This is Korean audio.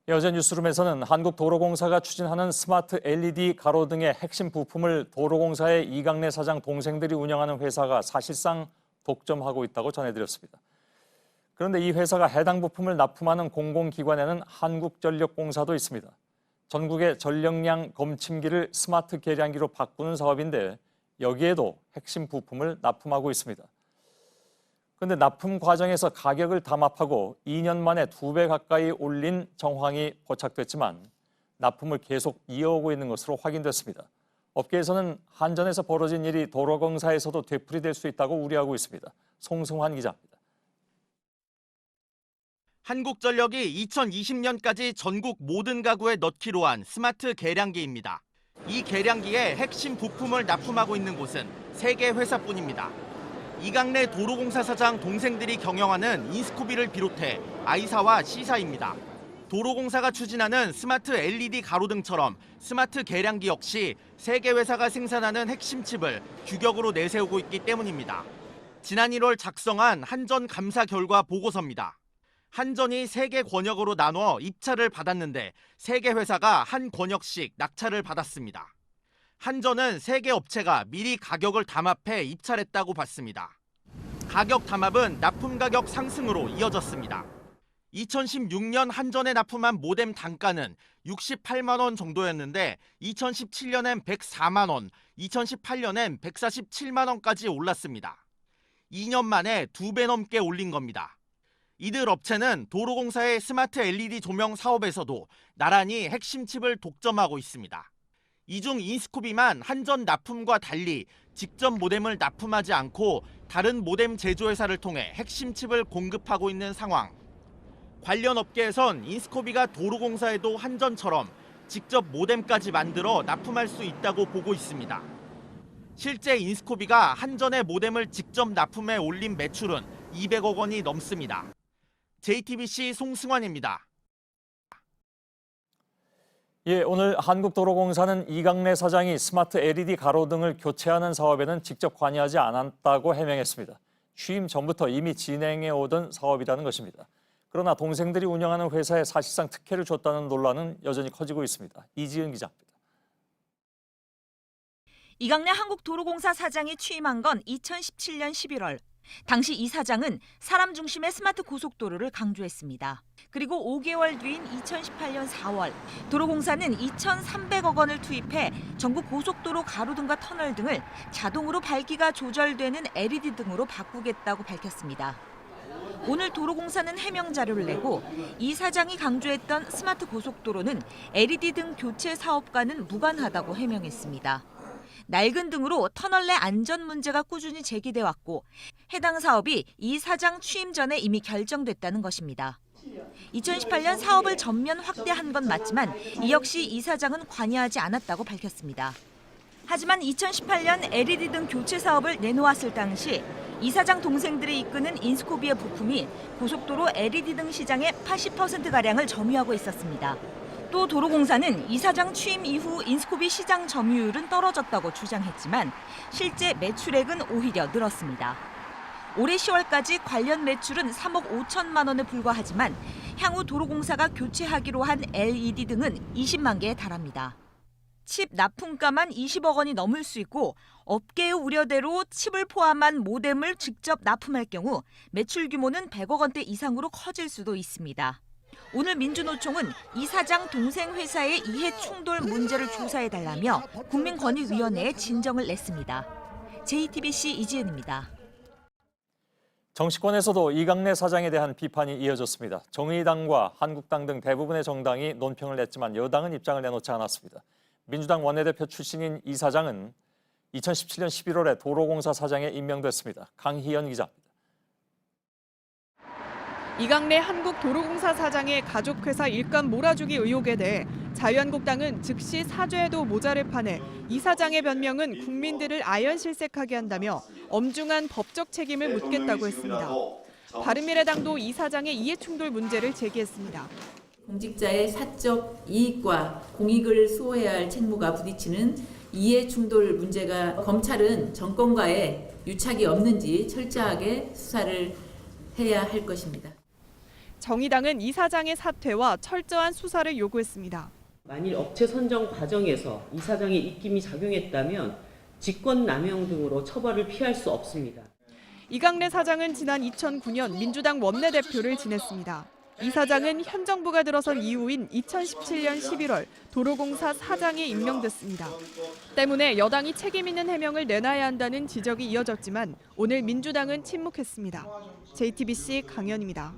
어제 뉴스룸에서는 한국도로공사가 추진하는 스마트 LED 가로등의 핵심 부품을 도로공사의 이강래 사장 동생들이 운영하는 회사가 사실상 독점하고 있다고 전해드렸습니다. 그런데 이 회사가 해당 부품을 납품하는 공공기관에는 한국전력공사도 있습니다. 전국의 전력량 검침기를 스마트 계량기로 바꾸는 사업인데 여기에도 핵심 부품을 납품하고 있습니다. 그런데 납품 과정에서 가격을 담합하고 2년 만에 2배 가까이 올린 정황이 포착됐지만 납품을 계속 이어오고 있는 것으로 확인됐습니다. 업계에서는 한전에서 벌어진 일이 도로공사에서도 되풀이될 수 있다고 우려하고 있습니다. 송승환 기자입니다. 한국전력이 2020년까지 전국 모든 가구에 넣기로 한 스마트 계량기입니다. 이 계량기의 핵심 부품을 납품하고 있는 곳은 3개 회사뿐입니다. 이강래 도로공사 사장 동생들이 경영하는 인스코비를 비롯해 I사와 C사입니다. 도로공사가 추진하는 스마트 LED 가로등처럼 스마트 계량기 역시 3개 회사가 생산하는 핵심 칩을 규격으로 내세우고 있기 때문입니다. 지난 1월 작성한 한전 감사 결과 보고서입니다. 한전이 3개 권역으로 나눠 입찰을 받았는데 3개 회사가 한 권역씩 낙찰을 받았습니다. 한전은 3개 업체가 미리 가격을 담합해 입찰했다고 봤습니다. 가격 담합은 납품 가격 상승으로 이어졌습니다. 2016년 한전에 납품한 모뎀 단가는 68만 원 정도였는데 2017년엔 104만 원, 2018년엔 147만 원까지 올랐습니다. 2년 만에 2배 넘게 올린 겁니다. 이들 업체는 도로공사의 스마트 LED 조명 사업에서도 나란히 핵심 칩을 독점하고 있습니다. 이 중 인스코비만 한전 납품과 달리 직접 모뎀을 납품하지 않고 다른 모뎀 제조회사를 통해 핵심 칩을 공급하고 있는 상황. 관련 업계에선 인스코비가 도로공사에도 한전처럼 직접 모뎀까지 만들어 납품할 수 있다고 보고 있습니다. 실제 인스코비가 한전의 모뎀을 직접 납품해 올린 매출은 200억 원이 넘습니다. JTBC 송승환입니다. 오늘 한국도로공사는 이강래 사장이 스마트 LED 가로등을 교체하는 사업에는 직접 관여하지 않았다고 해명했습니다. 취임 전부터 이미 진행해 오던 사업이라는 것입니다. 그러나 동생들이 운영하는 회사에 사실상 특혜를 줬다는 논란은 여전히 커지고 있습니다. 이지은 기자입니다. 이강래 한국도로공사 사장이 취임한 건 2017년 11월. 당시 이 사장은 사람 중심의 스마트 고속도로를 강조했습니다. 그리고 5개월 뒤인 2018년 4월, 도로공사는 2,300억 원을 투입해 전국 고속도로 가로등과 터널 등을 자동으로 밝기가 조절되는 LED 등으로 바꾸겠다고 밝혔습니다. 오늘 도로공사는 해명 자료를 내고 이 사장이 강조했던 스마트 고속도로는 LED 등 교체 사업과는 무관하다고 해명했습니다. 낡은 등으로 터널 내 안전 문제가 꾸준히 제기돼 왔고 해당 사업이 이 사장 취임 전에 이미 결정됐다는 것입니다. 2018년 사업을 전면 확대한 건 맞지만 이 역시 이 사장은 관여하지 않았다고 밝혔습니다. 하지만 2018년 LED 등 교체 사업을 내놓았을 당시 이 사장 동생들이 이끄는 인스코비의 부품이 고속도로 LED 등 시장의 80%가량을 점유하고 있었습니다. 또 도로공사는 이 사장 취임 이후 인스코비 시장 점유율은 떨어졌다고 주장했지만 실제 매출액은 오히려 늘었습니다. 올해 10월까지 관련 매출은 3억 5천만 원에 불과하지만 향후 도로공사가 교체하기로 한 LED 등은 20만 개에 달합니다. 칩 납품가만 20억 원이 넘을 수 있고 업계의 우려대로 칩을 포함한 모뎀을 직접 납품할 경우 매출 규모는 100억 원대 이상으로 커질 수도 있습니다. 오늘 민주노총은 이 사장 동생 회사의 이해 충돌 문제를 조사해달라며 국민권익위원회에 진정을 냈습니다. JTBC 이지은입니다. 정치권에서도 이강래 사장에 대한 비판이 이어졌습니다. 정의당과 한국당 등 대부분의 정당이 논평을 냈지만 여당은 입장을 내놓지 않았습니다. 민주당 원내대표 출신인 이 사장은 2017년 11월에 도로공사 사장에 임명됐습니다. 강희연 기자입니다. 이강래 한국도로공사 사장의 가족회사 일감 몰아주기 의혹에 대해 자유한국당은 즉시 사죄에도 모자를 파내 이 사장의 변명은 국민들을 아연실색하게 한다며 엄중한 법적 책임을 묻겠다고 했습니다. 바른미래당도 이 사장의 이해충돌 문제를 제기했습니다. 공직자의 사적 이익과 공익을 수호해야 할 책무가 부딪히는 이해충돌 문제가 검찰은 정권과의 유착이 없는지 철저하게 수사를 해야 할 것입니다. 정의당은 이 사장의 사퇴와 철저한 수사를 요구했습니다. 만일 업체 선정 과정에서 이 사장의 입김이 작용했다면 직권남용 등으로 처벌을 피할 수 없습니다. 이강래 사장은 지난 2009년 민주당 원내대표를 지냈습니다. 이 사장은 현 정부가 들어선 이후인 2017년 11월 도로공사 사장에 임명됐습니다. 때문에 여당이 책임 있는 해명을 내놔야 한다는 지적이 이어졌지만 오늘 민주당은 침묵했습니다. JTBC 강연입니다.